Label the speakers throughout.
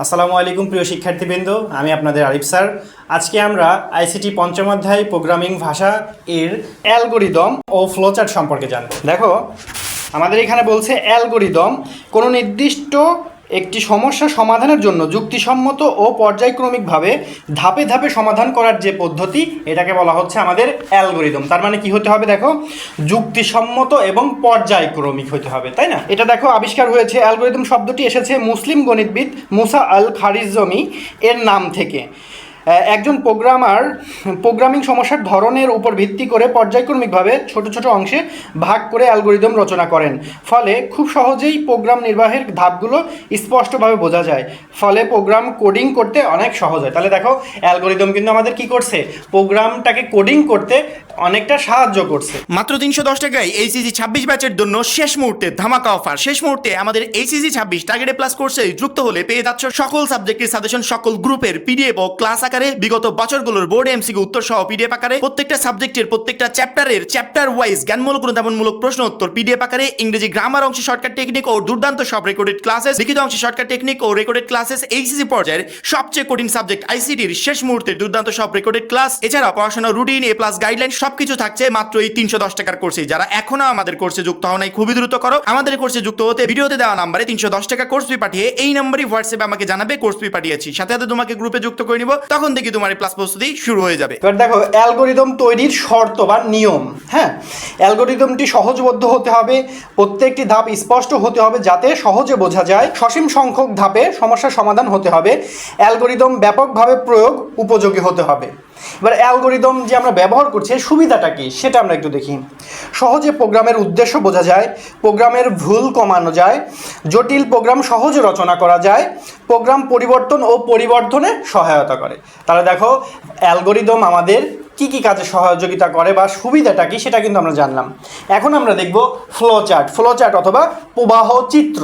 Speaker 1: আসসালামু আলাইকুম প্রিয় শিক্ষার্থীবৃন্দ, আমি আপনাদের আরিফ স্যার। আজকে আমরা আইসিটি পঞ্চম অধ্যায় প্রোগ্রামিং ভাষা এর অ্যালগরিদম ও ফ্লোচার্ট সম্পর্কে জানব। দেখো, আমাদের এখানে বলছে অ্যালগরিদম কোনো নির্দিষ্ট একটি সমস্যা সমাধানের জন্য যুক্তিসম্মত ও পর্যায়ক্রমিকভাবে ধাপে ধাপে সমাধান করার যে পদ্ধতি, এটাকে বলা হচ্ছে আমাদের অ্যালগরিদম। তার মানে কি হতে হবে? দেখো, যুক্তিসম্মত এবং পর্যায়ক্রমিক হতে হবে, তাই না? এটা দেখো আবিষ্কার হয়েছে, অ্যালগরিদম শব্দটি এসেছে মুসলিম গণিতবিদ মুসা আল খারিজমি এর নাম থেকে। একজন প্রোগ্রামিং সমস্যার ধরনের উপর ভিত্তি করে পর্যায়ক্রমিকভাবে ছোট ছোট অংশে ভাগ করে অ্যালগরিদম রচনা করেন। ফলে খুব সহজেই প্রোগ্রাম নির্বাহের ধাপগুলো স্পষ্টভাবে বোঝা যায়। ফলে প্রোগ্রাম কোডিং করতে অনেক সহজ হয়। তাহলে দেখো, অ্যালগরিদম কিন্তু আমাদের কি করছে? প্রোগ্রামটাকে কোডিং করতে অনেকটা সাহায্য করছে।
Speaker 2: মাত্র 310 টাকায় এইচএসসি 26 ব্যাচের জন্য শেষ মুহূর্তে ধামাকা অফার। শেষ মুহূর্তে আমাদের এইচএসসি 26 টার্গেট প্লাস কোর্সে যুক্ত হলে পেয়ে যাচ্ছ সকল সাবজেক্টের সাজেশন, সকল গ্রুপের পিডিএফ ও ক্লাস আকারে, বিগত বছরগুলোর বোর্ড এমসিকিউ উত্তর সহ পিডিএফ আকারে, প্রত্যেকটা সাবজেক্টের প্রত্যেকটা চ্যাপ্টার ওয়াইজ জ্ঞানমূলক অনুধাবনমূলক প্রশ্ন উত্তর পিডিএফ আকারে, ইংরেজি গ্রামার অংশে শর্টকাট টেকনিক ও দুর্দান্ত সব রেকর্ডেড ক্লাসেস, লিখিত অংশে শর্টকাট টেকনিক ও রেকর্ডেড ক্লাসেস, এইচএসসি পর্যায়ের সবচেয়ে কঠিন সাবজেক্ট আইসিটির শেষ মুহূর্তে দুর্দান্ত সব রেকর্ডেড ক্লাস, এছাড়া পড়াশোনার রুটিন, এ প্লাস গাইডলাইন সবকিছু থাকছে মাত্র এই 310 টাকার কোর্সে। যারা এখনো আমাদের কোর্সে যুক্ত হও নাই, খুবই দ্রুত করো। আমাদের কোর্সে যুক্ত হতে ভিডিওতে দেওয়া নাম্বারে 310 টাকা কোর্স ফি পাঠিয়ে এই নাম্বারই হোয়াটসঅ্যাপে আমাকে জানাবে কোর্স ফি পাঠিয়েছি, সাথে সাথে তোমাকে গ্রুপে যুক্ত করে নিব। তখন থেকে তোমার ক্লাস প্রস্তুতি শুরু হয়ে যাবে।
Speaker 1: এবার দেখো, অ্যালগরিদম তৈরির শর্ত বা নিয়ম। হ্যাঁ, অ্যালগরিদমটি সহজবোধ্য হতে হবে, প্রত্যেকটি ধাপ স্পষ্ট হতে হবে যাতে সহজে বোঝা যায়, সসীম সংখ্যক ধাপে সমস্যার সমাধান হতে হবে, অ্যালগরিদম ব্যাপকভাবে প্রয়োগ উপযোগী হতে হবে। এবার অ্যালগরিদম যে আমরা ব্যবহার করছি, সুবিধাটা কি সেটা আমরা একটু দেখি। সহজে প্রোগ্রামের উদ্দেশ্য বোঝা যায়, প্রোগ্রামের ভুল কমানো যায়, জটিল প্রোগ্রাম সহজে রচনা করা যায়, প্রোগ্রাম পরিবর্তন ও পরিবর্ধনে সহায়তা করে। তাহলে দেখো, অ্যালগরিদম আমাদের কি কি কাজে সহযোগিতা করে বা সুবিধাটা কি সেটা কিন্তু আমরা জানলাম। এখন আমরা দেখব ফ্লোচার্ট অথবা প্রবাহ চিত্র।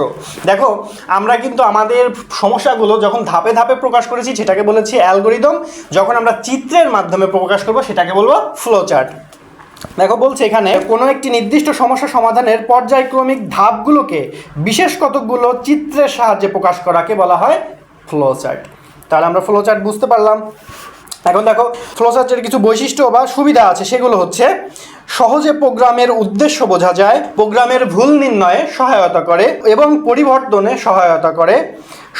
Speaker 1: দেখো, আমরা কিন্তু আমাদের সমস্যাগুলো যখন ধাপে ধাপে প্রকাশ করেছি সেটাকে বলেছি অ্যালগরিদম, যখন আমরা চিত্রের মাধ্যমে প্রকাশ করব সেটাকে বলবো ফ্লোচার্ট। দেখো, বলছে এখানে কোনো একটি নির্দিষ্ট সমস্যা সমাধানের পর্যায়ক্রমিক ধাপগুলোকে বিশেষ কতকগুলো চিত্রের সাহায্যে প্রকাশ করাকে বলা হয় ফ্লোচার্ট। তাহলে আমরা ফ্লোচার্ট বুঝতে পারলাম। এখন দেখো, ফ্লোচার্টের কিছু বৈশিষ্ট্য বা সুবিধা আছে, সেগুলো হচ্ছে সহজে প্রোগ্রামের উদ্দেশ্য বোঝা যায়, প্রোগ্রামের ভুল নির্ণয়ে সহায়তা করে এবং পরিবর্তনে সহায়তা করে,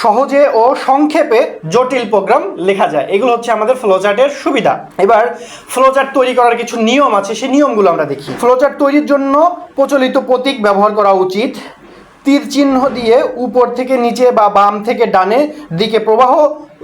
Speaker 1: সহজে ও সংক্ষেপে জটিল প্রোগ্রাম লেখা যায়। এগুলো হচ্ছে আমাদের ফ্লোচার্টের সুবিধা। এবার ফ্লোচার্ট তৈরি করার কিছু নিয়ম আছে, সেই নিয়মগুলো আমরা দেখি। ফ্লোচার্ট তৈরির জন্য প্রচলিত প্রতীক ব্যবহার করা উচিত। তীর চিহ্ন দিয়ে উপর থেকে নিচে বা বাম থেকে ডানে দিকে প্রবাহ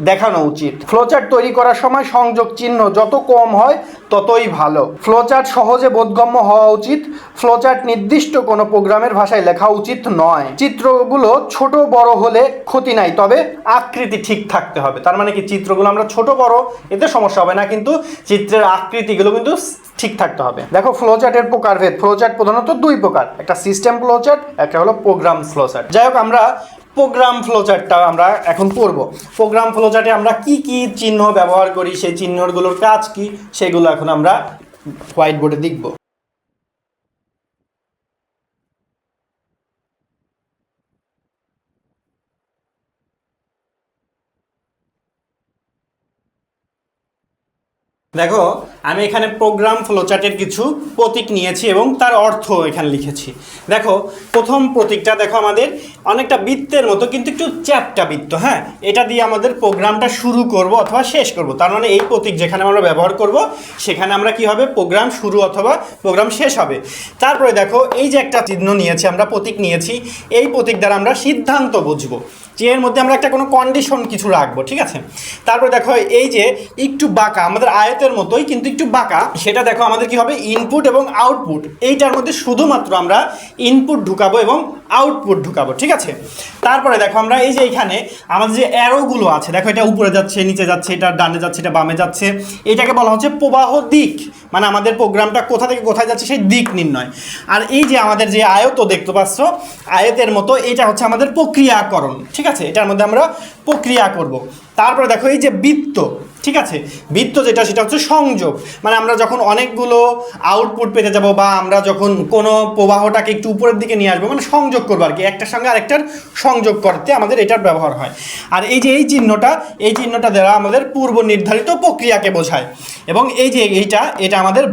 Speaker 1: দেখানো উচিত। ফ্লোচার্ট তৈরি করার সময় সংযোগ চিহ্ন যত কম হয় ততই ভালো। ফ্লোচার্ট সহজে বোধগম্য হওয়া উচিত। ফ্লোচার্ট নির্দিষ্ট কোনো প্রোগ্রামের ভাষায় লেখা উচিত নয়। চিত্রগুলো ছোট বড় হলে ক্ষতি নাই, তবে আকৃতি ঠিক থাকতে হবে। তার মানে কি, চিত্রগুলো আমরা ছোট বড় এতে সমস্যা হবে না, কিন্তু চিত্রের আকৃতিগুলো কিন্তু ঠিক থাকতে হবে। দেখো, ফ্লোচার্টের প্রকারভেদ। ফ্লোচার্ট প্রধানত দুই প্রকার, একটা সিস্টেম ফ্লোচার্ট, একটা হলো প্রোগ্রাম ফ্লোচার্ট। যাই হোক, আমরা প্রোগ্রাম ফ্লোচার্টটা আমরা এখন পড়ব। প্রোগ্রাম ফ্লোচার্টে আমরা কি কি চিহ্ন ব্যবহার করি, সেই চিহ্নগুলোর কাজ কি, সেগুলো এখন আমরা হোয়াইট বোর্ডে দেখব। দেখো, আমি এখানে প্রোগ্রাম ফ্লোচার্টের কিছু প্রতীক নিয়েছি এবং তার অর্থ এখানে লিখেছি। দেখো, প্রথম প্রতীকটা দেখো আমাদের অনেকটা বৃত্তের মতো, কিন্তু একটু চ্যাপ্টা বৃত্ত। হ্যাঁ, এটা দিয়ে আমাদের প্রোগ্রামটা শুরু করব অথবা শেষ করব। তার মানে এই প্রতীক যেখানে আমরা ব্যবহার করব সেখানে আমরা কি হবে, প্রোগ্রাম শুরু অথবা প্রোগ্রাম শেষ হবে। তারপরে দেখো, এই যে একটা চিহ্ন নিয়েছি, আমরা প্রতীক নিয়েছি, এই প্রতীক দ্বারা আমরা সিদ্ধান্ত বুঝবো যে এর মধ্যে আমরা একটা কোনো কন্ডিশন কিছু রাখবো, ঠিক আছে। তারপরে দেখো, এই যে একটু বাঁকা, আমাদের আয়তের মতোই কিন্তু একটু বাঁকা, সেটা দেখো আমাদের কি হবে, ইনপুট এবং আউটপুট। এইটার মধ্যে শুধুমাত্র আমরা ইনপুট ঢুকাবো এবং আউটপুট ঢুকাবো, ঠিক আছে। তারপরে দেখো, আমরা এই যে এখানে আমাদের যে অ্যারোগুলো আছে, দেখো এটা উপরে যাচ্ছে, নিচে যাচ্ছে, এটা ডানে যাচ্ছে, এটা বামে যাচ্ছে, এটাকে বলা হচ্ছে প্রবাহ দিক। মানে আমাদের প্রোগ্রামটা কোথা থেকে কোথায় যাচ্ছে সেই দিক নির্ণয়। আর এই যে আমাদের যে আয়ত দেখতে পাচ্ছ, আয়তের মতো, এটা হচ্ছে আমাদের প্রক্রিয়াকরণ, ঠিক আছে। এটার মধ্যে আমরা প্রক্রিয়া করব। তারপরে দেখো, এই যে বৃত্ত, ঠিক আছে। বৃত্ত যেটা সেটা হচ্ছে সংযোগ, মানে আমরা যখন অনেকগুলো আউটপুট পেতে যাব বা আমরা যখন কোনো প্রবাহটাকে একটু উপরের দিকে নিয়ে আসবো, মানে সংযোগ করবো আর কি, একটার সঙ্গে আরেকটার সংযোগ করতে আমাদের এটার ব্যবহার হয়। আর এই যে এই চিহ্নটা দ্বারা আমাদের পূর্ব নির্ধারিত প্রক্রিয়াকে বোঝায়। এবং এই যে এটা আমাদের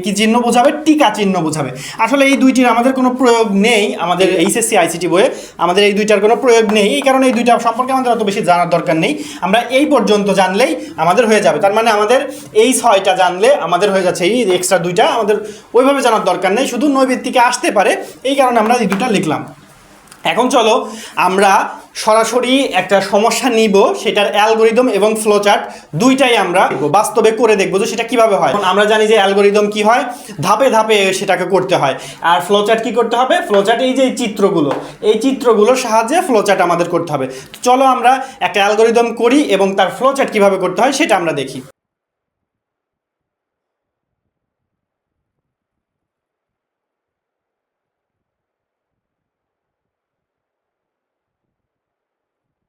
Speaker 1: কি চিহ্ন বোঝাবে? টিকা চিহ্ন বোঝাবে। আসলে এই দুইটির আমাদের কোনো প্রয়োগ নেই আমাদের এইচএসসি আইসিটি বইয়ে, আমাদের এই দুইটার কোনো প্রয়োগ নেই। এই কারণে এই দুইটা সম্পর্কে আমাদের অত বেশি জানার দরকার নেই। আমরা এই পর্যন্ত জানলেই আমাদের হয়ে যাবে। তার মানে আমাদের এই 6টা জানলে আমাদের হয়ে যাচ্ছে, এই এক্সট্রা 2টা আমাদের ওইভাবে জানার দরকার নেই, শুধু নৈবেত্তিকে আসতে পারে, এই কারণে আমরা এই 2টা লিখলাম। এখন চলো আমরা সরাসরি একটা সমস্যা নিব, সেটার অ্যালগরিদম এবং ফ্লোচার্ট দুইটাই আমরা বাস্তবে করে দেখবো যে সেটা কিভাবে হয়। আমরা জানি যে অ্যালগরিদম কি হয়, ধাপে ধাপে সেটাকে করতে হয়। আর ফ্লোচার্ট কি করতে হবে? ফ্লোচার্ট এই যে এই চিত্রগুলোর সাহায্যে ফ্লোচার্ট আমাদের করতে হবে। চলো আমরা একটা অ্যালগরিদম করি এবং তার ফ্লোচার্ট কিভাবে করতে হয় সেটা আমরা দেখি।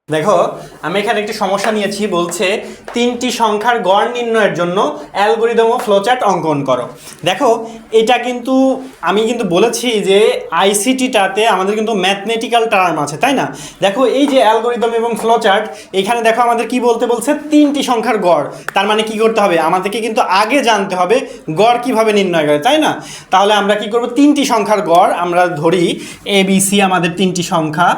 Speaker 1: দেখো, আমি এখানে একটি সমস্যা নিয়েছি, বলছে 3টি সংখ্যার গড় নির্ণয়ের জন্য অ্যালগরিদম ও ফ্লোচার্ট অঙ্কন করো। দেখো, এটা কিন্তু আমি কিন্তু বলেছি যে আইসিটিটাতে আমাদের কিন্তু ম্যাথমেটিক্যাল টার্ম আছে, তাই না? দেখো, এই যে অ্যালগরিদম এবং ফ্লোচার্ট, এখানে দেখো আমাদের কি বলতে বলছে? 3টি সংখ্যার গড়। তার মানে কি করতে হবে? আমাদেরকে কিন্তু আগে জানতে হবে গড় কিভাবে নির্ণয় করে, তাই না? তাহলে আমরা কি করব? 3টি সংখ্যার গড় আমরা ধরি, ABC আমাদের 3টি সংখ্যা,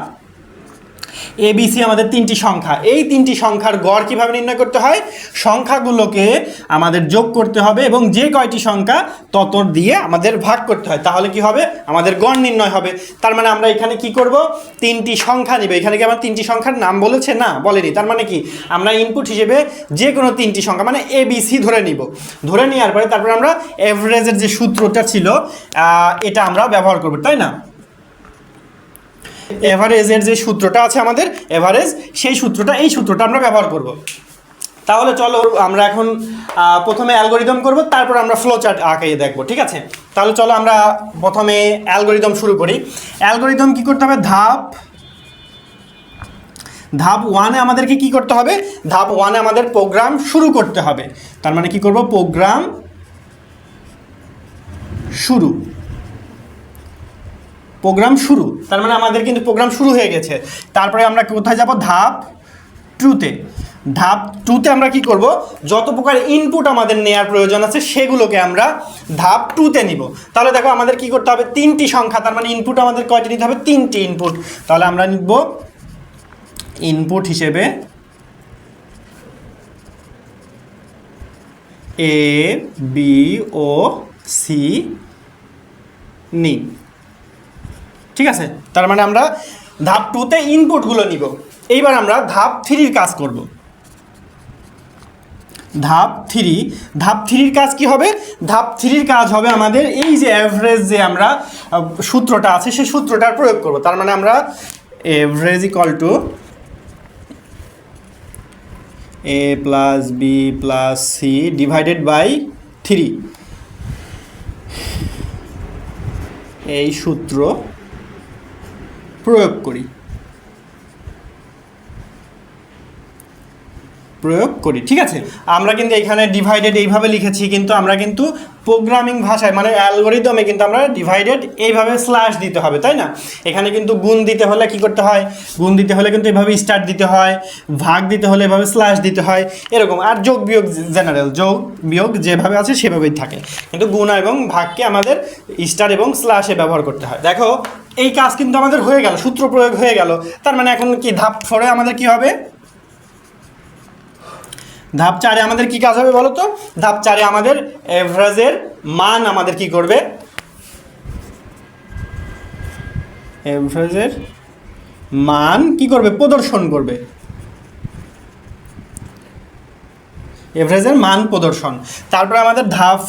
Speaker 1: ABC আমাদের 3টি সংখ্যা। এই 3টি সংখ্যার গড় কিভাবে নির্ণয় করতে হয়? সংখ্যাগুলোকে আমাদের যোগ করতে হবে এবং যে কয়টি সংখ্যা তত দিয়ে আমাদের ভাগ করতে হয়, তাহলে কি হবে? আমাদের গড় নির্ণয় হবে। তার মানে আমরা এখানে কি করব? 3টি সংখ্যা নিব। এখানে কি আমার 3টি সংখ্যার নাম বলেছে? না, বলেনি। তার মানে কি, আমরা ইনপুট হিসেবে যে কোনো 3টি সংখ্যা মানে ABC ধরে নিব। ধরে নেওয়ার পরে তারপরে আমরা এভারেজের যে সূত্রটা ছিল এটা আমরা ব্যবহার করব, তাই না? এভারেজের যে সূত্রটা আছে আমাদের এভারেজ, সেই সূত্রটা, এই সূত্রটা আমরা ব্যবহার করব। তাহলে চলো আমরা এখন প্রথমে অ্যালগরিদম করব, তারপর আমরা ফ্লোচার্ট আঁকিয়ে দেখব, ঠিক আছে? তাহলে চলো আমরা প্রথমে অ্যালগরিদম শুরু করি। অ্যালগরিদম কি করতে হবে? ধাপ 1-এ আমাদেরকে কি করতে হবে? ধাপ 1-এ আমাদের প্রোগ্রাম শুরু করতে হবে। তার মানে কি করব? প্রোগ্রাম শুরু। তার মানে আমাদের কিন্তু প্রোগ্রাম শুরু হয়ে গেছে। তারপরে আমরা কোথায় যাব? ধাপ 2-তে। ধাপ 2-তে আমরা কি করব? যত প্রকার ইনপুট আমাদের নেওয়ার প্রয়োজন আছে সেগুলোকে আমরা ধাপ 2-তে নিব। তাহলে দেখো আমাদের কি করতে হবে? 3টি সংখ্যা, তার মানে ইনপুট আমাদের কয়টি নিতে হবে? 3টি ইনপুট। তাহলে আমরা নিব ইনপুট হিসেবে A B ও C নিই, ঠিক আছে? তার মানে আমরা ধাপ 2-তে ইনপুটগুলো নিব। এইবার আমরা ধাপ 3-র কাজ করব। ধাপ 3-র কাজ কি হবে? ধাপ 3-র কাজ হবে আমাদের এই যে অ্যাভারেজ যে আমরা সূত্রটা আছে সেই সূত্রটার প্রয়োগ করব। তার মানে আমরা average equal to A plus B plus C divided by 3, এই সূত্র প্রয়োগ করি, ঠিক আছে? আমরা কিন্তু এখানে ডিভাইডেড এইভাবে লিখেছি, কিন্তু আমরা কিন্তু প্রোগ্রামিং ভাষায় মানে অ্যালগরিদমে কিন্তু আমরা ডিভাইডেড এইভাবে স্ল্যাশ দিতে হবে, তাই না? এখানে কিন্তু গুণ দিতে হলে কি করতে হয়? গুণ দিতে হলে কিন্তু এভাবে স্টার দিতে হয়, ভাগ দিতে হলে এভাবে স্ল্যাশ দিতে হয়, এরকম। আর যোগ বিয়োগ জেনারেল, যোগ বিয়োগ যেভাবে আছে সেভাবেই থাকে, কিন্তু গুণ এবং ভাগকে আমাদের স্টার এবং স্ল্যাশে ব্যবহার করতে হয়। দেখো, এই কাজ কিন্তু আমাদের হয়ে গেল, সূত্র প্রয়োগ হয়ে গেল। তার মানে এখন কি ধাপ 4-এ আমাদের কি হবে? ধাপ 4-এ আমাদের কি কাজ হবে বলো তো? ধাপ 4-এ আমাদের এভারেজের মান আমাদের কি করবে? এভারেজের মান কি করবে? প্রদর্শন করবে। এভারেজের মান প্রদর্শন। তারপরে আমাদের ধাপ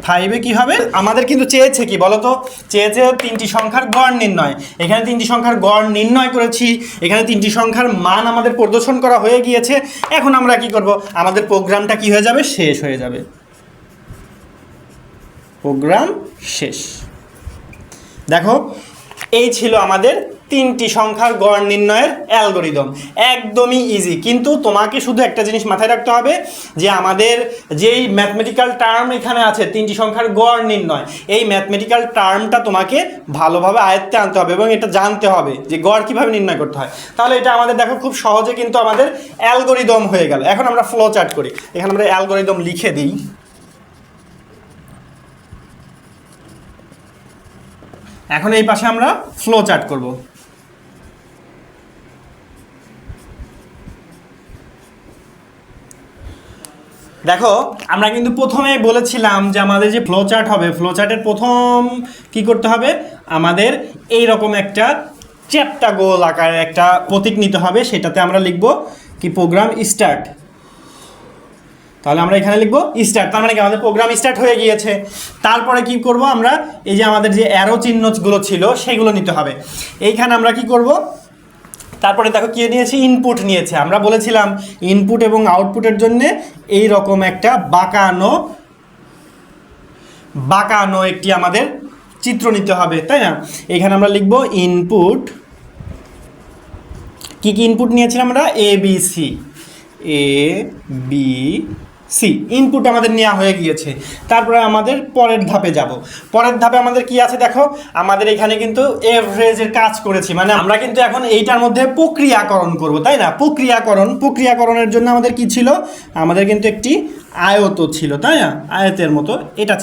Speaker 1: 5-এ কি হবে? আমাদের কিন্তু চেয়েছে কি বলো তো? চেয়েছে 3টি সংখ্যার গড় নির্ণয়। এখানে 3টি সংখ্যার গড় নির্ণয় করেছি, এখানে 3টি সংখ্যার মান আমাদের প্রদর্শন করা হয়ে গিয়েছে। এখন আমরা কি করব? আমাদের প্রোগ্রামটা কি হয়ে যাবে? শেষ হয়ে যাবে। প্রোগ্রাম শেষ। দেখো, এই ছিল আমাদের তিনটি সংখ্যার গড় নির্ণয়ের অ্যালগরিদম। একদমই ইজি, কিন্তু তোমাকে শুধু একটা জিনিস মাথায় রাখতে হবে যে আমাদের যেই ম্যাথমেটিক্যাল টার্ম এখানে আছে তিনটি সংখ্যার গড় নির্ণয়, এই ম্যাথমেটিক্যাল টার্মটা তোমাকে ভালোভাবে আয়ত্তে আনতে হবে এবং এটা জানতে হবে যে গড় কীভাবে নির্ণয় করতে হয়। তাহলে এটা আমাদের দেখো খুব সহজে কিন্তু আমাদের অ্যালগরিদম হয়ে গেল। এখন আমরা ফ্লো চার্ট করি, এখানে আমরা অ্যালগরিদম লিখে দিই। এখন এই পাশে আমরা ফ্লো চার্ট করব। দেখো আমরা কিন্তু প্রথমেই বলেছিলাম যে আমাদের যে ফ্লো চার্ট হবে, ফ্লো চার্টের প্রথম কি করতে হবে, আমাদের এই রকম একটা চ্যাপ্টা গোল আকারের একটা প্রতীক নিতে হবে, সেটাতে আমরা লিখব কি প্রোগ্রাম স্টার্ট। তাহলে আমরা এখানে লিখবো স্টার্ট, তার মানে কি আমাদের প্রোগ্রাম স্টার্ট হয়ে গিয়েছে। তারপরে কি করব, আমরা এই যে আমাদের যে অ্যারো চিহ্নগুলো ছিল সেগুলো নিতে হবে। এইখানে আমরা কি করব, তারপরে দেখো কি নিয়েছি, ইনপুট নিয়েছে। আমরা বলেছিলাম ইনপুট এবং আউটপুটের জন্য এই রকম একটা বাঁকানো একটি আমাদের চিত্র নিতে হবে, তাই না? এখানে আমরা লিখব ইনপুট, কি কি ইনপুট নিয়েছিলাম আমরা, এ বি সি ইনপুট আমাদের নেওয়া হয়ে গিয়েছে। তারপরে আমাদের পরের ধাপে যাব। পরের ধাপে আমাদের কি আছে দেখো, আমাদের এখানে কিন্তু এভারেজের কাজ করেছি, মানে আমরা কিন্তু এখন এইটার মধ্যে প্রক্রিয়াকরণ করব, তাই না? প্রক্রিয়াকরণের জন্য আমাদের কি ছিল, আমাদের কিন্তু একটি আয়ত ছিল, তাই না? আয়তের মতো এটা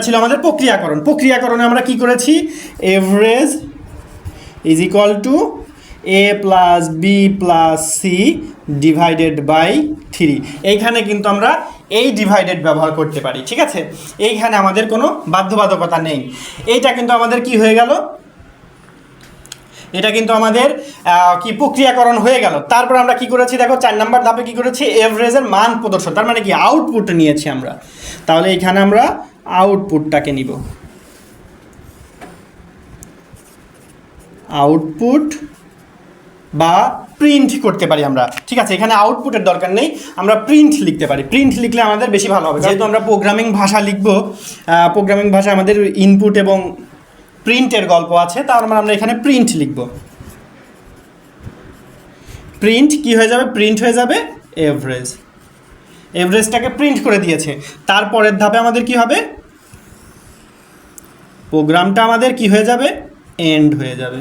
Speaker 1: ছিল আমাদের প্রক্রিয়াকরণে আমরা কি করেছি, average is equal to a plus B plus C divided by 3। এইখানে কিন্তু আমরা এই ডিভাইডেড ব্যবহার করতে পারি, ঠিক আছে? এইখানে আমাদের কোনো বাধ্যবাধকতা নেই। এইটা কিন্তু আমাদের কি হয়ে গেল, এটা কিন্তু আমাদের কি প্রক্রিয়াকরণ হয়ে গেল। তারপর আমরা কি করেছি দেখো, 4 নম্বর ধাপে কি করেছি, এভারেজের মান প্রদর্শন, তার মানে কি আউটপুট নিয়েছি আমরা। তাহলে এখানে আমরা আউটপুটটাকে নিব, আউটপুট বা প্রিন্ট করতে পারি আমরা, ঠিক আছে? এখানে আউটপুটের দরকার নেই, আমরা প্রিন্ট লিখতে পারি। প্রিন্ট লিখলে আমাদের বেশি ভালো হবে, যেহেতু আমরা প্রোগ্রামিং ভাষা লিখব, প্রোগ্রামিং ভাষা আমাদের ইনপুট এবং প্রিন্টের গল্প আছে, তার মানে আমরা এখানে প্রিন্ট লিখব। প্রিন্ট কি হয়ে যাবে, প্রিন্ট হয়ে যাবে এভারেজটাকে প্রিন্ট করে দিয়েছে। তারপরের ধাপে আমাদের কি হবে, প্রোগ্রামটা আমাদের কি হয়ে যাবে, এন্ড হয়ে যাবে।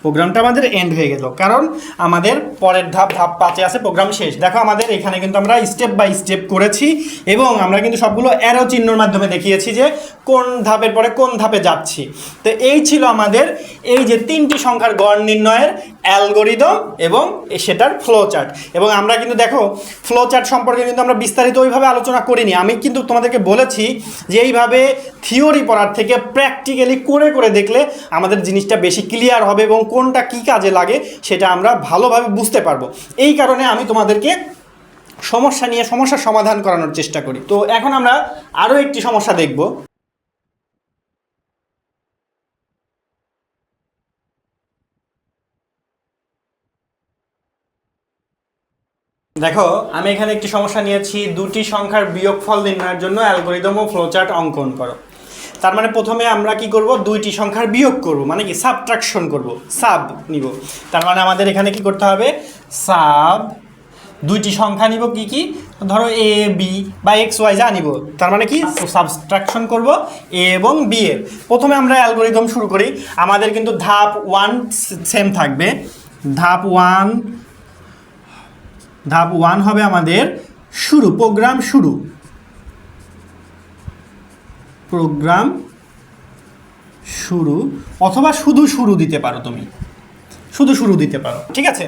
Speaker 1: প্রোগ্রামটা আমাদের এন্ড হয়ে গেল, কারণ আমাদের পরের ধাপ 5-এ আছে প্রোগ্রাম শেষ। দেখো আমাদের এখানে কিন্তু আমরা স্টেপ বাই স্টেপ করেছি এবং আমরা কিন্তু সবগুলো অ্যারো চিহ্নর মাধ্যমে দেখিয়েছি যে কোন ধাপের পরে কোন ধাপে যাচ্ছি। তো এই ছিল আমাদের এই যে 3টি সংখ্যার গড় নির্ণয়ের অ্যালগরিদম এবং সেটার ফ্লো চার্ট। এবং আমরা কিন্তু দেখো ফ্লো চার্ট সম্পর্কে কিন্তু আমরা বিস্তারিত ওইভাবে আলোচনা করিনি। আমি কিন্তু তোমাদেরকে বলেছি যে এইভাবে থিওরি পড়ার থেকে প্র্যাকটিক্যালি করে দেখলে আমাদের জিনিসটা বেশি ক্লিয়ার হবে এবং কোনটা কি কাজে লাগে সেটা আমরা ভালোভাবে বুঝতে পারবো। এই কারণে আমি তোমাদেরকে সমস্যার সমাধান করানোর চেষ্টা করি। তো এখন আমরা আরও একটি সমস্যা দেখব। দেখো আমি এখানে একটি সমস্যা নিয়েছি, দুটি সংখ্যার বিয়োগফল নির্ণয়ের জন্য অ্যালগরিদম ও ফ্লোচার্ট অঙ্কন করো। তার মানে প্রথমে আমরা কি করব, দুইটি সংখ্যার বিয়োগ করব, মানে কি সাবট্রাকশন করব, সাব নিব। তার মানে আমাদের এখানে কি করতে হবে, সাব দুইটি সংখ্যা নিব, কি কি ধরো এ বি বা এক্স ওয়াই যা নিব, তার মানে কি সাবট্রাকশন করব এ এবং বি এর। প্রথমে আমরা অ্যালগরিদম শুরু করি। আমাদের কিন্তু ধাপ 1 সেম থাকবে। ধাপ 1 হবে আমাদের প্রোগ্রাম শুরু অথবা শুরু দিতে পারো, তুমি শুরু দিতে পারো, ঠিক আছে?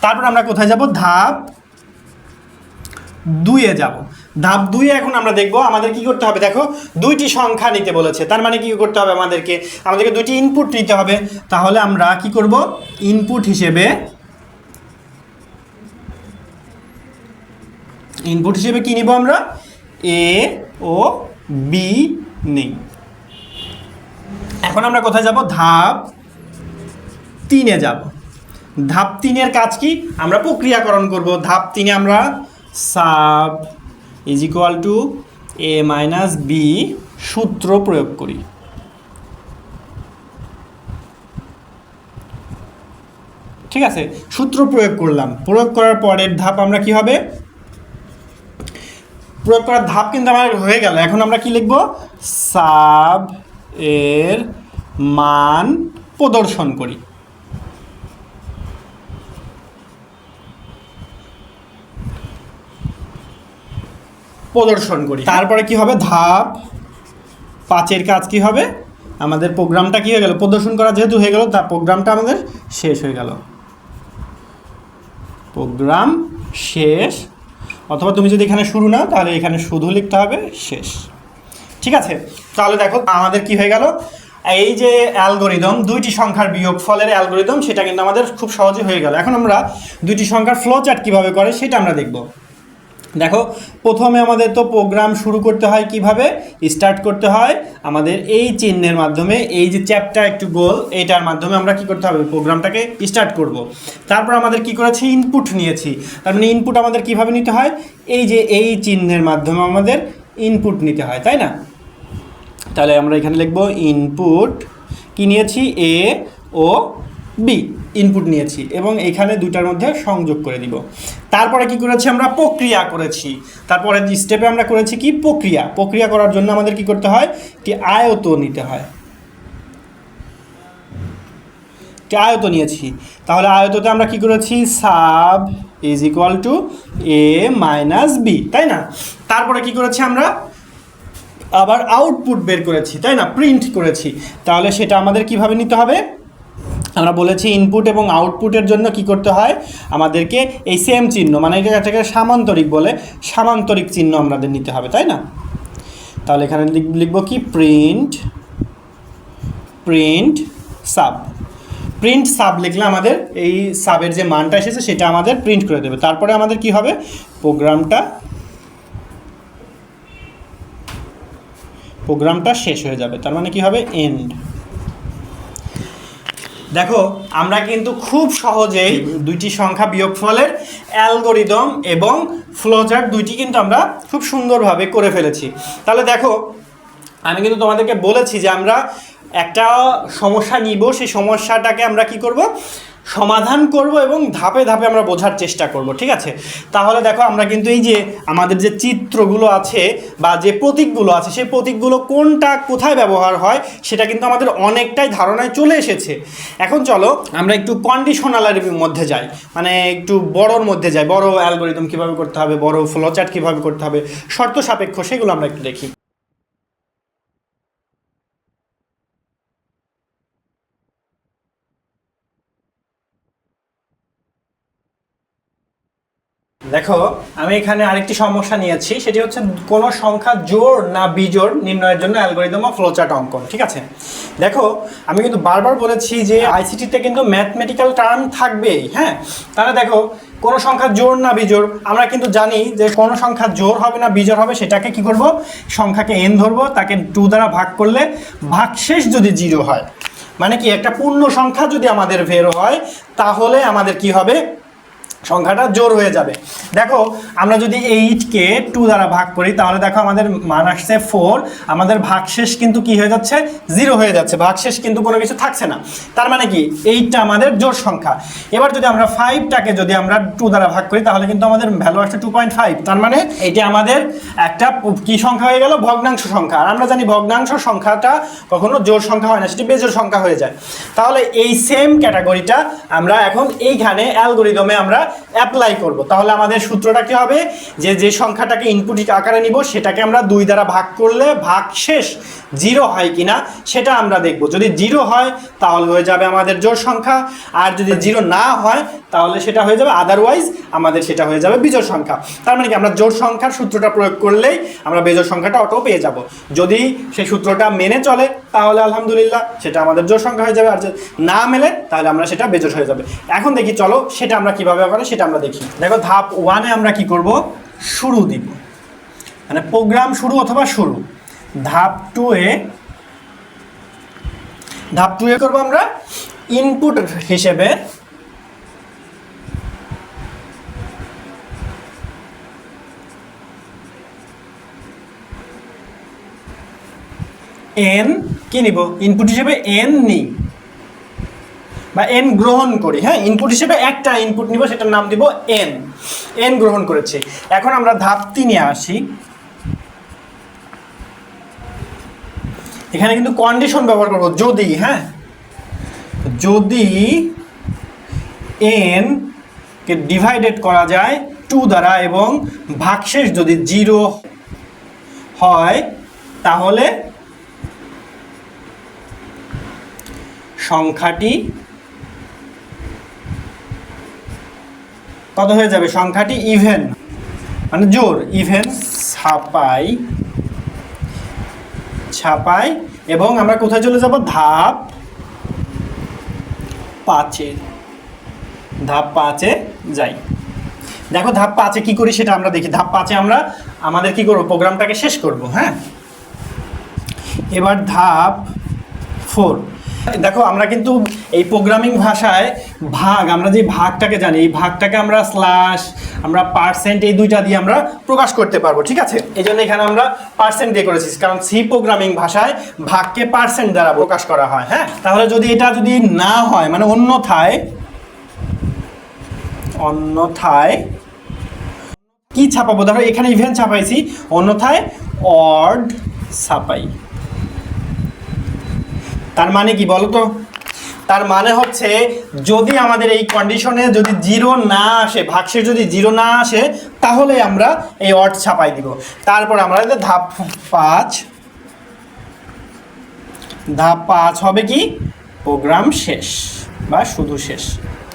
Speaker 1: তারপর আমরা কোথায় যাব, ধাপ 2-এ যাব। ধাপ 2-এ এখন আমরা দেখব আমাদের কি করতে হবে। দেখো দুইটি সংখ্যা নিতে বলেছে, তার মানে কি করতে হবে, আমাদেরকে দুইটি ইনপুট নিতে হবে। তাহলে আমরা কি করব, ইনপুট হিসেবে কি নিব, আমরা এ ও বি নেই। এখন আমরা কোথায় যাব, ধাপ 3-এ যাব। ধাপ 3-এর কাজ কি, আমরা প্রক্রিয়াকরণ করব। ধাপ 3-এ আমরা sub is equal to A minus B সূত্র প্রয়োগ করি। ঠিক আছে, সূত্র প্রয়োগ করলাম, প্রয়োগ করার পরের ধাপ আমরা কি হবে, প্রয়োগ করার ধাপ কিন্তু আমার হয়ে গেল। এখন আমরা কি লিখব, সাব এর মান প্রদর্শন করি। তারপরে কি হবে, ধাপ 5-এর কাজ কি হবে, আমাদের প্রোগ্রামটা কি হয়ে গেল, প্রদর্শন করা যেহেতু হয়ে গেল, তা প্রোগ্রামটা আমাদের শেষ হয়ে গেল, প্রোগ্রাম শেষ। অথবা তুমি যদি এখানে শুরু নাও তাহলে এখানে শুধু লিখতে হবে শেষ। ঠিক আছে, তাহলে দেখো আমাদের কি হয়ে গেল, এই যে অ্যালগরিদম, দুইটি সংখ্যার বিয়োগফলের অ্যালগরিদম, সেটা কিন্তু আমাদের খুব সহজে হয়ে গেল। এখন আমরা দুইটি সংখ্যার ফ্লো চার্ট কীভাবে করে সেটা আমরা দেখব। দেখো, প্রথমে আমাদের তো প্রোগ্রাম শুরু করতে হয় কিভাবে, স্টার্ট করতে হয় আমাদের এই চিহ্নের মাধ্যমে, এই যে চ্যাপটা একটু গোল, এইটার মাধ্যমে আমরা কি করতে হবে, প্রোগ্রামটাকে স্টার্ট করব। তারপর আমাদের কি করেছি, ইনপুট নিয়েছি। তার মানে ইনপুট আমাদের কিভাবে নিতে হয়, এই যে এই চিহ্নের মাধ্যমে আমাদের ইনপুট নিতে হয়, তাই না? তাহলে আমরা এখানে লিখব ইনপুট কি নিয়েছি, এ ও বি ইনপুট নিয়েছি, এবং এখানে দুটার মধ্যে সংযোগ করে দিব। তারপরে কি করেছি, আমরা প্রক্রিয়া করেছি। তারপরে স্টেপে আমরা করেছি কি, প্রক্রিয়া করার জন্য আমাদের কি করতে হয়, একটি আয়ত নিতে হয়, একটি আয়ত নিয়েছি। তাহলে আয়ততে আমরা কি করেছি, sub is equal to A minus B, তাই না? তারপরে কি করেছি, আমরা আবার আউটপুট বের করেছি, তাই না, প্রিন্ট করেছি। তাহলে সেটা আমাদের কিভাবে নিতে হবে, আমরা বলেছি ইনপুট এবং আউটপুটের জন্য কি করতে হয়, আমাদেরকে এই সেম চিহ্ন, মানে এটাকে সামান্তরিক বলে, সামান্তরিক চিহ্ন আমাদের নিতে হবে, তাই না? তাহলে এখানে লিখব কি, প্রিন্ট সাব লিখলে আমাদের এই সাবের যে মানটা এসেছে সেটা আমাদের প্রিন্ট করে দেবে। তারপরে আমাদের কি হবে, প্রোগ্রামটা শেষ হয়ে যাবে, তার মানে কি হবে, এন্ড। দেখো, আমরা কিন্তু খুব সহজেই দুইটি সংখ্যা বিয়োগফলের অ্যালগরিদম এবং ফ্লোচার্ট দুইটি কিন্তু আমরা খুব সুন্দরভাবে করে ফেলেছি। তাহলে দেখো, আমি কিন্তু তোমাদেরকে বলেছি যে আমরা একটা সমস্যা নিব, সেই সমস্যাটাকে আমরা কি করব, সমাধান করব এবং ধাপে ধাপে আমরা বোঝার চেষ্টা করব। ঠিক আছে, তাহলে দেখো আমরা কিন্তু এই যে আমাদের যে চিত্রগুলো আছে বা যে প্রতীকগুলো আছে, সেই প্রতীকগুলো কোনটা কোথায় ব্যবহার হয় সেটা কিন্তু আমাদের অনেকটাই ধারণায় চলে এসেছে। এখন চলো আমরা একটু কন্ডিশনালের মধ্যে যাই, মানে একটু বড়োর মধ্যে যাই, বড় অ্যালগরিদম কীভাবে করতে হবে, বড় ফ্লোচার্ট কীভাবে করতে হবে, শর্ত সাপেক্ষ, সেগুলো আমরা একটু দেখি। দেখো, আমি এখানে আরেকটি সমস্যা নিয়েছি, সেটি হচ্ছে কোনো সংখ্যা জোড় না বিজোড় নির্ণয়ের জন্য অ্যালগরিদম অফ ফ্লোচার্ট অঙ্কন। ঠিক আছে, দেখো আমি কিন্তু বারবার বলেছি যে আইসিটিতে কিন্তু ম্যাথমেটিক্যাল টার্ম থাকবেই। হ্যাঁ, তাহলে দেখো, কোনো সংখ্যা জোড় না বিজোড়, আমরা কিন্তু জানি যে কোনো সংখ্যা জোড় হবে না বিজোড় হবে, সেটাকে কি করব, সংখ্যাকে এন ধরবো, তাকে 2 দ্বারা ভাগ করলে ভাগশেষ যদি 0 হয়, মানে কি একটা পূর্ণ সংখ্যা যদি আমাদের বের হয়, তাহলে আমাদের কি হবে, সংখ্যাটা জোড় হয়ে যাবে। দেখো, আমরা যদি 8কে 2 দ্বারা ভাগ করি, তাহলে দেখো আমাদের মান আসছে 4, আমাদের ভাগশেষ কিন্তু কি হয়ে যাচ্ছে, 0 হয়ে যাচ্ছে, ভাগশেষ কিন্তু কোনো কিছু থাকছে না। তার মানে কি, 8টা আমাদের জোড় সংখ্যা। এবার যদি আমরা 5টাকে যদি আমরা 2 দ্বারা ভাগ করি, তাহলে কিন্তু আমাদের ভ্যালু আসছে 2.5, তার মানে এটা আমাদের একটা কি সংখ্যা হয়ে গেল, ভগ্নাংশ সংখ্যা। আর আমরা জানি ভগ্নাংশ সংখ্যাটা কখনো জোড় সংখ্যা হয় না, সেটি বেজোড় সংখ্যা হয়ে যায়। তাহলে এই সেম ক্যাটাগরিটা আমরা এখন এইখানে অ্যালগরিদমে আমরা অ্যাপ্লাই করব। তাহলে আমাদের সূত্রটা কি হবে, যে সংখ্যাটাকে ইনপুট আকারে নিব, সেটাকে আমরা 2 দ্বারা ভাগ করলে ভাগশেষ 0 হয় কিনা সেটা আমরা দেখব। যদি 0 হয় তাহলে হয়ে যাবে আমাদের জোড় সংখ্যা, আর যদি 0 না হয় তাহলে সেটা হয়ে যাবে, আদারওয়াইজ আমাদের সেটা হয়ে যাবে বিজোড় সংখ্যা। তার মানে কি, আমরা জোড় সংখ্যার সূত্রটা প্রয়োগ করলেই আমরা বেজোড় সংখ্যাটা অটো পেয়ে যাব। যদি সেই সূত্রটা মেনে চলে তাহলে আলহামদুলিল্লাহ সেটা আমাদের জোড় সংখ্যা হয়ে যাবে, আর যদি না মেলে তাহলে আমরা সেটা বেজোড় হয়ে যাবে। এখন দেখি, চলো সেটা আমরা কিভাবে করে সেটা আমরা দেখি। দেখো, ধাপ 1-এ আমরা কি করব, শুরু দিব, মানে প্রোগ্রাম শুরু অথবা শুরু। ধাপ 2-এ করব আমরা ইনপুট হিসেবে n কি নিব, ইনপুট হিসেবে n নিই। বা এন গ্রহণ করি, হ্যাঁ ইনপুট হিসেবে একটা ইনপুট নিব, সেটার নাম দিব এন। এন গ্রহণ করেছি। এখন আমরা ধাপ 3-এ আসি। এখানে কিন্তু কন্ডিশন ব্যবহার করব, যদি, হ্যাঁ যদি এন কে ডিভাইডেড করা যায় 2 দ্বারা এবং ভাগশেষ যদি 0 হয় তাহলে সংখ্যাটি কত হয়ে যাবে? সংখ্যাটি ইভেন, মানে জোড়, ইভেন ছাপাই এবং আমরা কোথায় চলে যাব? ধাপ 5-এ। ধাপ 5-এ যাই। দেখো ধাপ 5-এ কি করি সেটা আমরা দেখি। ধাপ 5-এ আমরা আমাদের কি করব? প্রোগ্রামটাকে শেষ করব, হ্যাঁ। এবার ধাপ 4। দেখো আমরা কিন্তু এই প্রোগ্রামিং ভাষায় ভাগ, আমরা যে ভাগটাকে জানি, এই ভাগটাকে আমরা স্ল্যাশ, আমরা পার্সেন্ট, এই দুইটা দিয়ে আমরা প্রকাশ করতে পারবো, ঠিক আছে। এই জন্য এখানে আমরা পার্সেন্ট দিয়ে করেছি, কারণ সি প্রোগ্রামিং ভাষায় ভাগকে পার্সেন্ট দ্বারা প্রকাশ করা হয়, হ্যাঁ। তাহলে যদি এটা যদি না হয়, মানে অন্যথায় কি ছাপাবো? দেখো এখানে ইভেন ছাপাইছি, অন্যথায় অড ছাপাই। তার মানে কি বলো তো? তার মানে হচ্ছে যদি আমাদের এই কন্ডিশনে যদি 0 না আসে, ভাগশেষ যদি 0 না আসে, তাহলে আমরা এই অড ছাপাই দিব। তারপর আমরা ধাপ 5 হবে কি? প্রোগ্রাম শেষ বা শুধু শেষ,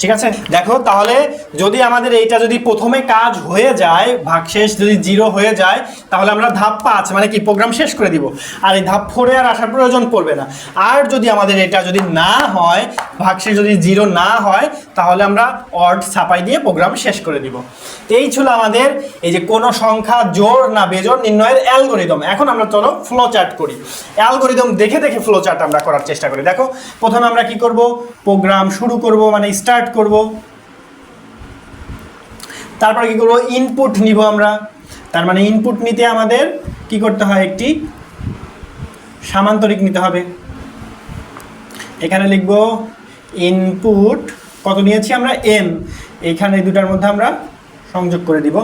Speaker 1: ঠিক আছে। দেখো তাহলে যদি আমাদের এইটা যদি প্রথমে কাজ হয়ে যায়, ভাগশেষ যদি 0 হয়ে যায়, তাহলে আমরা ধাপ 5 মানে কি? প্রোগ্রাম শেষ করে দিব। আর এই ধাপ 4-এ আর আসার প্রয়োজন পড়বে না। আর যদি আমাদের এটা যদি না হয়, ভাগশেষ যদি 0 না হয়, তাহলে আমরা অড ছাপাই দিয়ে প্রোগ্রাম শেষ করে দিব। এই ছিল আমাদের এই যে কোনো সংখ্যা জোড় না বেজোড় নির্ণয়ের অ্যালগরিদম। এখন আমরা চলো ফ্লো চার্ট করি। অ্যালগরিদম দেখে দেখে ফ্লো চার্ট আমরা করার চেষ্টা করি। দেখো প্রথমে আমরা কি করব? প্রোগ্রাম শুরু করব, মানে স্টার্ট করব। তারপরে কি করব? ইনপুট নিব আমরা। তার মানে ইনপুট নিতে আমাদের কি করতে হয়? একটি সামান্তরিক নিতে হবে। এখানে লিখব ইনপুট, কত নিয়েছি আমরা? এন। এইখানে দুটার মধ্যে আমরা সংযোগ করে দিব।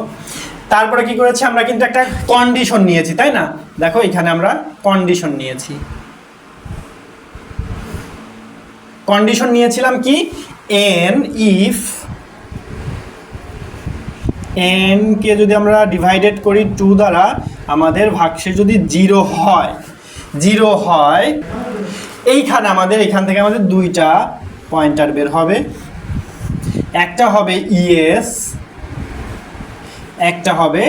Speaker 1: তারপরে কি করেছি? আমরা কিন্তু একটা কন্ডিশন নিয়েছি, তাই না? দেখো এখানে আমরা কন্ডিশন নিয়েছি। কন্ডিশন নিয়েছিলাম কি? এন ইফ এন কে যদি আমরা ডিভাইডেড করি 2 দ্বারা, আমাদের ভাগশেষ যদি 0 হয়, এইখানে আমাদের এখান থেকে আমাদের 2টা পয়েন্টার বের হবে। একটা হবে ইয়েস, একটা হবে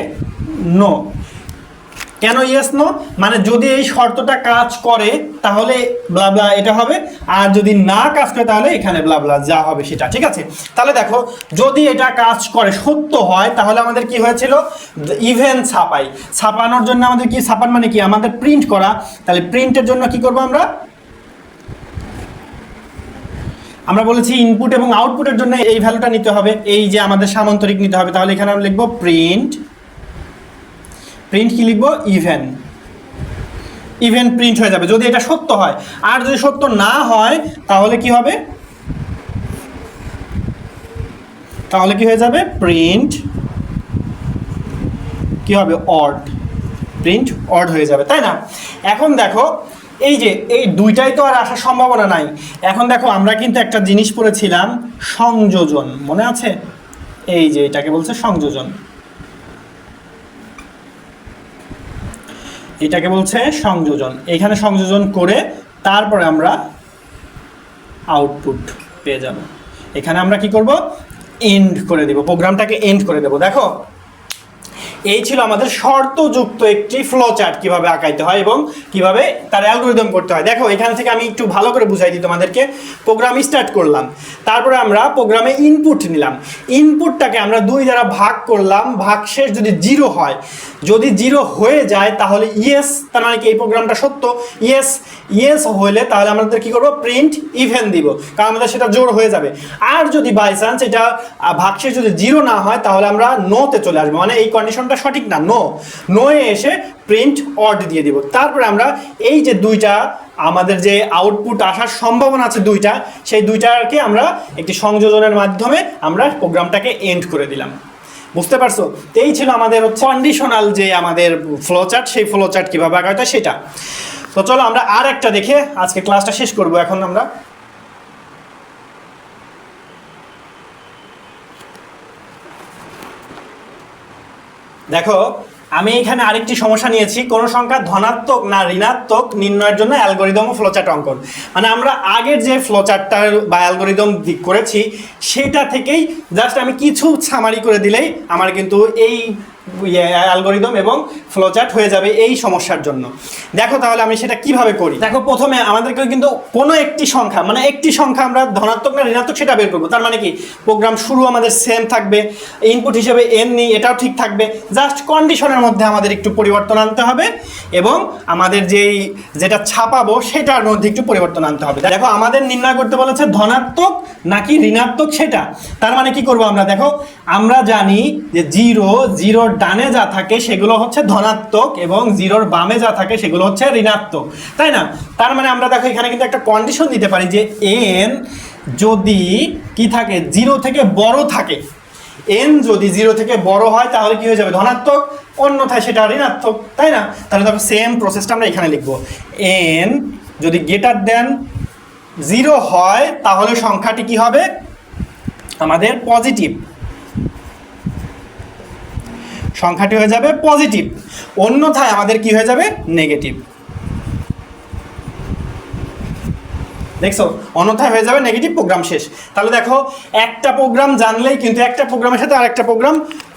Speaker 1: নো। কেন ইয়েস নো? মানে যদি এই শর্তটা কাজ করে তাহলে ব্লা ব্লা এটা হবে, আর যদি না কাজ করে তাহলে এখানে ব্লা ব্লা যা হবে সেটা, ঠিক আছে। তাহলে দেখো যদি এটা কাজ করে, সত্য হয়, তাহলে আমাদের কি হয়েছিল? ইভেন ছাপানোর জন্য আমাদের কি? ছাপান মানে কি? আমাদের প্রিন্ট করা। তাহলে প্রিন্টের জন্য কি করব? আমরা বলেছি ইনপুট এবং আউটপুটের জন্য এই ভ্যালুটা নিতে হবে, এই যে আমাদের সামান্তরিক নিতে হবে। তাহলে এখানে আমরা লিখব প্রিন্ট কি লিখব? ইভেন প্রিন্ট হয়ে যাবে যদি এটা সত্য হয়। আর যদি সত্য না হয় তাহলে কি হবে? তাহলে কি হয়ে যাবে? প্রিন্ট কি হবে? অড। প্রিন্ট অড হয়ে যাবে, তাই না? এখন দেখো এই যে এই দুইটাই তো আর আসার সম্ভাবনা নাই। এখন দেখো আমরা কিন্তু একটা জিনিস পড়েছিলাম, সংযোজন, মনে আছে? এই যে এটাকে বলছে সংযোজন, এটাকে বলছে সংযোজন। এখানে সংযোজন করে তারপরে আমরা আউটপুট পেয়ে যাব। এখানে আমরা কি করব? এন্ড করে দেব, প্রোগ্রামটাকে এন্ড করে দেব। দেখো এই ছিল আমাদের শর্তযুক্ত একটি ফ্লো চার্ট, কিভাবে আঁকাইতে হয় এবং কিভাবে তার অ্যালগরিদম করতে হয়। দেখো এখান থেকে আমি একটু ভালো করে বুঝাই দিই তোমাদেরকে। প্রোগ্রাম স্টার্ট করলাম, তারপরে আমরা প্রোগ্রামে ইনপুট নিলাম। ইনপুটটাকে আমরা 2 দ্বারা ভাগ করলাম, ভাগশেষ যদি 0 হয়, যদি 0 হয়ে যায় তাহলে ইয়েস, তার মানে কি এই প্রোগ্রামটা সত্য, ইয়েস। ইয়েস হলে তাহলে আমাদের কি করব, প্রিন্ট ইভেন দিব, কারণ আমাদের সেটা জোড় হয়ে যাবে। আর যদি বাই চান্স এটা ভাগশেষ যদি 0 না হয় তাহলে আমরা নোতে চলে আসবো, মানে এই কন্ডিশনটা সঠিক না, নোয়ে এসে প্রিন্ট অড দিয়ে দিব। তারপরে আমরা এই যে দুইটা আমাদের যে আউটপুট আসার সম্ভাবনা আছে দুইটা, সেই দুইটাকে আমরা একটি সংযোজনের মাধ্যমে আমরা প্রোগ্রামটাকে এন্ড করে দিলাম। বুঝতে পারছো? এই ছিল আমাদের কন্ডিশনাল যে আমাদের ফ্লোচার্ট, সেই ফ্লোচার্ট কীভাবে আঁকা হয় সেটা। তো চলো আমরা আর একটা দেখে আজকে ক্লাসটা শেষ করব। এখন আমরা দেখো, আমি এখানে আরেকটি সমস্যা নিয়েছি, কোনো সংখ্যা ধনাত্মক না ঋণাত্মক নির্ণয়ের জন্য অ্যালগরিদম ও ফ্লোচার্ট অঙ্কন। মানে আমরা আগের যে ফ্লোচার্টটা বা অ্যালগরিদম দিক করেছি সেটা থেকেই জাস্ট আমি কিছু সামারি করে দিলেই আমার কিন্তু এই অ্যালগরিদম এবং ফ্লোচার্ট হয়ে যাবে এই সমস্যার জন্য। দেখো তাহলে আমি সেটা কিভাবে করি। দেখো প্রথমে আমাদেরকে কিন্তু কোনো একটি সংখ্যা, মানে একটি সংখ্যা আমরা ধনাত্মক না ঋণাত্মক সেটা বের করবো। তার মানে কি, প্রোগ্রাম শুরু আমাদের সেম থাকবে, ইনপুট হিসেবে n নিই, এটাও ঠিক থাকবে, জাস্ট কন্ডিশনের মধ্যে আমাদের একটু পরিবর্তন আনতে হবে এবং আমাদের যেটা ছাপাবো সেটার মধ্যে একটু পরিবর্তন আনতে হবে। দেখো আমাদের নির্ণয় করতে বলেছে ধনাত্মক নাকি ঋণাত্মক সেটা। তার মানে কি করব আমরা, দেখো আমরা জানি যে 0 ডানে যা থাকে সেগুলো হচ্ছে ধনাত্মক এবং 0 বামে যা থাকে সেগুলো হচ্ছে ঋণাত্মক, তাই না? তার মানে আমরা দেখো এখানে কিন্তু একটা কন্ডিশন দিতে পারি যে n যদি কি থাকে, 0 থেকে বড় থাকে, n যদি 0 থেকে বড় হয় তাহলে কি হয়ে যাবে, ধনাত্মক, অন্যথায় সেটা ঋণাত্মক, তাই না? তাহলে দেখো সেম প্রসেসটা আমরা এখানে লিখবো, n যদি গ্রেটার দেন 0 হয় তাহলে সংখ্যাটি কি হবে, আমাদের পজিটিভ, সংখ্যাটি হয়ে যাবে পজিটিভ, অন্যথায় আমাদের কি হয়ে যাবে, নেগেটিভ। দেখছো, অন্যথায় হয়ে যাবে নেগেটিভ, প্রোগ্রাম শেষ। তাহলে দেখো একটা প্রোগ্রাম জানলেই কিন্তু একটা প্রোগ্রামের সাথে আরেকটা প্রোগ্রাম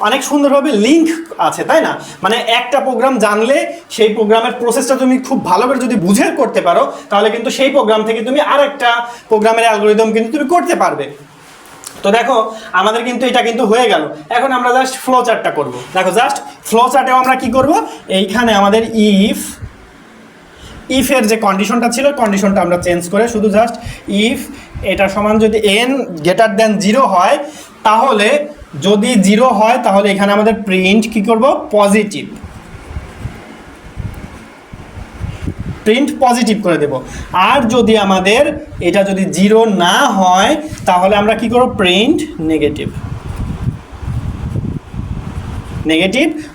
Speaker 1: অনেক সুন্দরভাবে লিঙ্ক আছে, তাই না? মানে একটা প্রোগ্রাম জানলে সেই প্রোগ্রামের প্রসেসটা তুমি খুব ভালো করে যদি বুঝে করতে পারো তাহলে কিন্তু সেই প্রোগ্রাম থেকে তুমি আরেকটা প্রোগ্রামের অ্যালগরিদম কিন্তু তুমি করতে পারবে। তো দেখো আমাদের কিন্তু এটা কিন্তু হয়ে গেল। এখন আমরা জাস্ট ফ্লো চার্টটা করবো। দেখো জাস্ট ফ্লো চার্টেও আমরা কি করব, এইখানে আমাদের ইফের যে কন্ডিশনটা ছিল কন্ডিশনটা আমরা চেঞ্জ করে শুধু জাস্ট ইফ এটা সমান যদি n গ্রেটার দেন 0 হয় তাহলে, যদি 0 হয় তাহলে এখানে আমাদের প্রিন্ট কি করব, পজিটিভ, প্রিন্ট পজিটিভ করে দেব। আর যদি আমাদের এটা যদি 0 না হয় তাহলে আমরা কি করব, প্রিন্ট নেগেটিভ,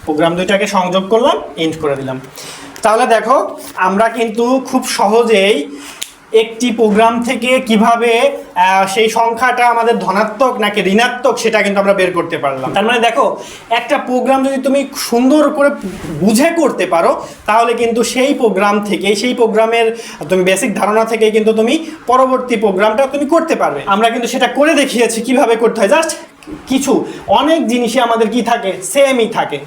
Speaker 1: প্রোগ্রাম দুইটাকে সংযোগ করলাম, এন্ড করে দিলাম। তাহলে দেখো আমরা কিন্তু খুব সহজেই একটি প্রোগ্রাম থেকে কিভাবে সেই সংখ্যাটা আমাদের ধনাত্মক নাকি ঋণাত্মক সেটা কিন্তু আমরা বের করতে পারলাম। তার মানে দেখো একটা প্রোগ্রাম যদি তুমি সুন্দর করে বুঝে করতে পারো তাহলে কিন্তু সেই প্রোগ্রাম থেকে, সেই প্রোগ্রামের তুমি বেসিক ধারণা থেকে কিন্তু তুমি পরবর্তী প্রোগ্রামটা তুমি করতে পারবে। আমরা কিন্তু সেটা করে দেখিয়েছি কিভাবে করতে হয়। জাস্ট কিছু অনেক জিনিসই আমাদের কি থাকে, সেমই থাকে,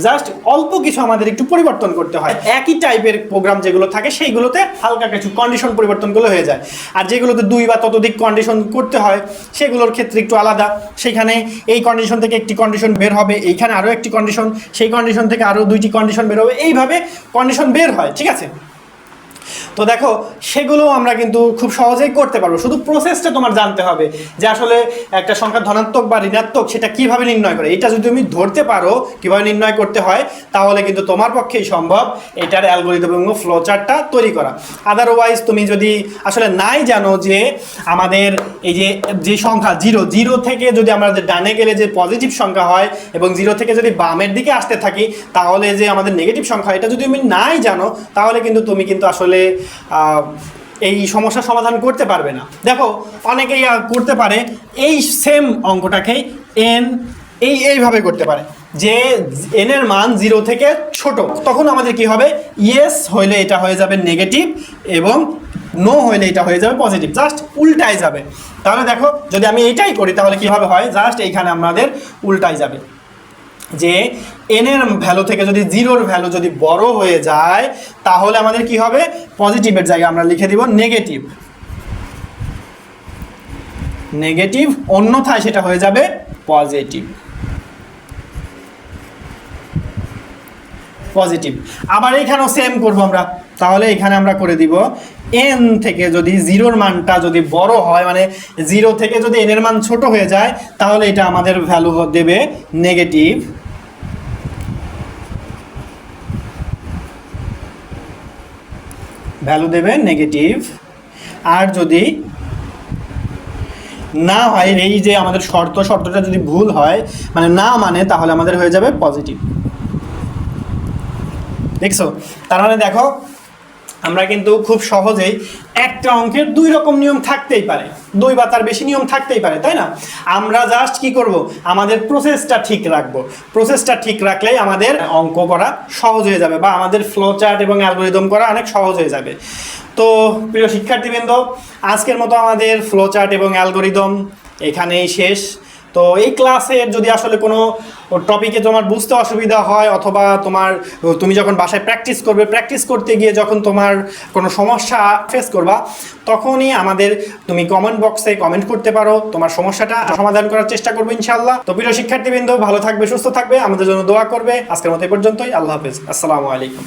Speaker 1: জাস্ট অল্প কিছু আমাদের একটু পরিবর্তন করতে হয়। একই টাইপের প্রোগ্রাম যেগুলো থাকে সেইগুলোতে হালকা কিছু কন্ডিশন পরিবর্তনগুলো হয়ে যায়, আর যেগুলোতে 2 বা ততোধিক কন্ডিশন করতে হয় সেগুলোর ক্ষেত্রে একটু আলাদা। সেখানে এই কন্ডিশন থেকে একটি কন্ডিশন বের হবে, এইখানে আরও একটি কন্ডিশন, সেই কন্ডিশন থেকে আরও 2টি কন্ডিশন বের হবে, এইভাবে কন্ডিশন বের হয়, ঠিক আছে? তো দেখো সেগুলো আমরা কিন্তু খুব সহজেই করতে পারবো, শুধু প্রসেসটা তোমার জানতে হবে যে আসলে একটা সংখ্যা ধনাত্মক বা ঋণাত্মক সেটা কিভাবে নির্ণয় করে। এটা যদি তুমি ধরতে পারো কিভাবে নির্ণয় করতে হয় তাহলে কিন্তু তোমার পক্ষেই সম্ভব এটার অ্যালগরিদম এবং ফ্লো চার্টটা তৈরি করা। আদারওয়াইজ তুমি যদি আসলে নাই জানো যে আমাদের এই যে সংখ্যা 0 থেকে যদি আমাদের ডানে গেলে যে পজিটিভ সংখ্যা হয় এবং 0 থেকে যদি বামের দিকে আসতে থাকি তাহলে যে আমাদের নেগেটিভ সংখ্যা, এটা যদি তুমি নাই জানো তাহলে কিন্তু তুমি কিন্তু আসলে এই সমস্যার সমাধান করতে পারবে না। দেখো অনেকেই করতে পারে এই সেম অঙ্কটাকেই এইভাবে করতে পারে যে n এর মান 0 থেকে ছোট, তখন আমাদের কি হবে, ইয়েস হইলে এটা হয়ে যাবে নেগেটিভ এবং নো হইলে এটা হয়ে যাবে পজিটিভ, জাস্ট উল্টায় যাবে। তাহলে দেখো যদি আমি এইটাই করি তাহলে কীভাবে হয়, জাস্ট এইখানে আমাদের উল্টায় যাবে যে n এর ভ্যালু থেকে যদি 0-র ভ্যালু যদি বড় হয়ে যায় তাহলে আমাদের কি হবে, পজিটিভের জায়গায় আমরা লিখে দিব নেগেটিভ, অন্যথায় সেটা হয়ে যাবে পজিটিভ। আবার এইখানেও সেম করব আমরা, তাহলে এখানে আমরা করে দিব এন থেকে যদি জিরোর মানটা যদি বড় হয়, মানে জিরো থেকে যদি এন এর মান ছোট হয়ে যায়, তাহলে এটা আমাদের ভ্যালু দেবে নেগেটিভ। ভ্যালু দেবে নেগেটিভ। আর যদি না হয়, এই যে আমাদের শর্তটা যদি ভুল হয়, মানে না মানে, তাহলে আমাদের হয়ে যাবে পজিটিভ। দেখছো? তার মানে দেখো, আমরা কিন্তু খুব সহজেই একটা অঙ্কের দুই রকম নিয়ম থাকতেই পারে, দুই বা তার বেশি নিয়ম থাকতেই পারে, তাই না? আমরা জাস্ট কি করব, আমাদের প্রসেসটা ঠিক রাখবো। প্রসেসটা ঠিক রাখলেই আমাদের অঙ্ক করা সহজ হয়ে যাবে, বা আমাদের ফ্লো চার্ট এবং অ্যালগরিদম করা অনেক সহজ হয়ে যাবে। তো প্রিয় শিক্ষার্থীবৃন্দ, আজকের মতো আমাদের ফ্লো চার্ট এবং অ্যালগরিদম এখানেই শেষ। তো এই ক্লাসের যদি আসলে কোনো টপিকে তোমার বুঝতে অসুবিধা হয়, অথবা তুমি যখন বাসায় প্র্যাকটিস করতে গিয়ে যখন তোমার কোনো সমস্যা ফেস করবা, তখনই তুমি কমেন্ট বক্সে কমেন্ট করতে পারো, তোমার সমস্যাটা সমাধান করার চেষ্টা করবো ইনশাআল্লাহ। তো প্রিয় শিক্ষার্থীবৃন্দ, ভালো থাকবে, সুস্থ থাকবে, আমাদের জন্য দোয়া করবে। আজকের মতো এই পর্যন্তই। আল্লাহ হাফেজ, আসসালামু আলাইকুম।